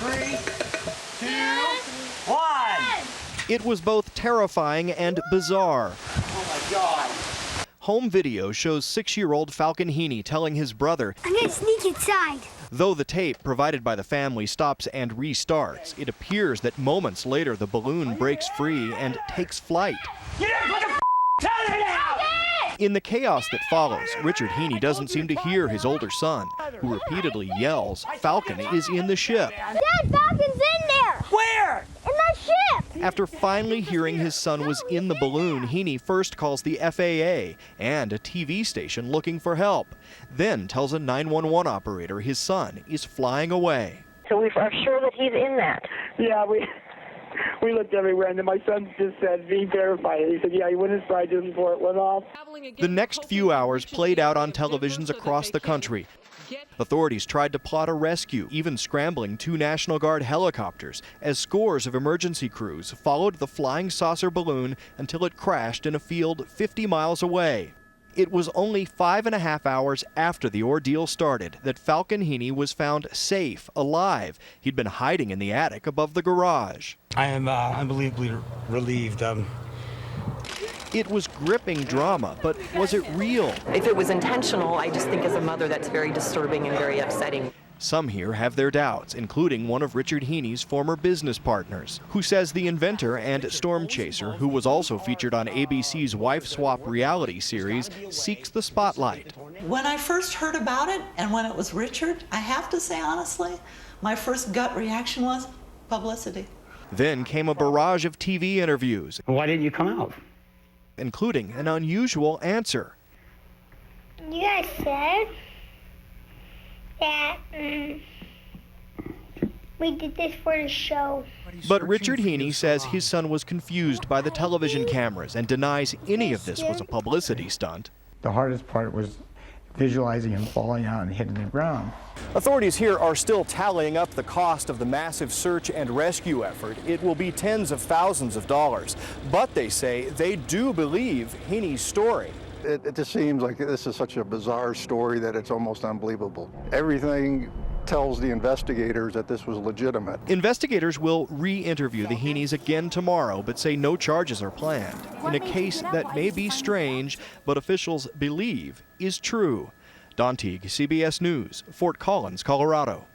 3, 2, 1. It was both terrifying and bizarre. Oh my God. Home video shows 6-year-old Falcon Greene telling his brother, "I'm gonna sneak inside." Though the tape provided by the family stops and restarts, it appears that moments later the balloon breaks free and takes flight. You didn't put the television out! In the chaos that follows, Richard Greene doesn't seem to hear his older son, who repeatedly yells, "Falcon is in the ship." Dad, Falcon's in there! Where? In the ship! After finally hearing his son was in the balloon, Greene first calls the FAA and a TV station looking for help, then tells a 911 operator his son is flying away. So we are sure that he's in that. Yeah, we looked everywhere, and then my son just said, "Be terrified." He said, "Yeah, he went inside just before it went off." The next few hours played out on televisions across the country. Authorities tried to plot a rescue, even scrambling 2 National Guard helicopters, as scores of emergency crews followed the flying saucer balloon until it crashed in a field 50 miles away. It was only 5.5 hours after the ordeal started that Falcon Greene was found safe, alive. He'd been hiding in the attic above the garage. I am unbelievably relieved. It was gripping drama, but was it real? If it was intentional, I just think as a mother that's very disturbing and very upsetting. Some here have their doubts, including one of Richard Greene's former business partners, who says the inventor and storm chaser, who was also featured on ABC's Wife Swap reality series, seeks the spotlight. When I first heard about it, and when it was Richard, I have to say honestly, my first gut reaction was publicity. Then came a barrage of TV interviews. Why didn't you come out? Including an unusual answer. You guys said that we did this for the show. But Richard Greene says his son was confused by the television cameras and denies any of this was a publicity stunt. The hardest part was visualizing him falling out and hitting the ground. Authorities here are still tallying up the cost of the massive search and rescue effort. It will be tens of thousands of dollars. But they say they do believe Greene's story. It just seems like this is such a bizarre story that it's almost unbelievable. Everything tells the investigators that this was legitimate. Investigators will re-interview the Greenes again tomorrow, but say no charges are planned in a case that may be strange, but officials believe is true. Don Teague, CBS News, Fort Collins, Colorado.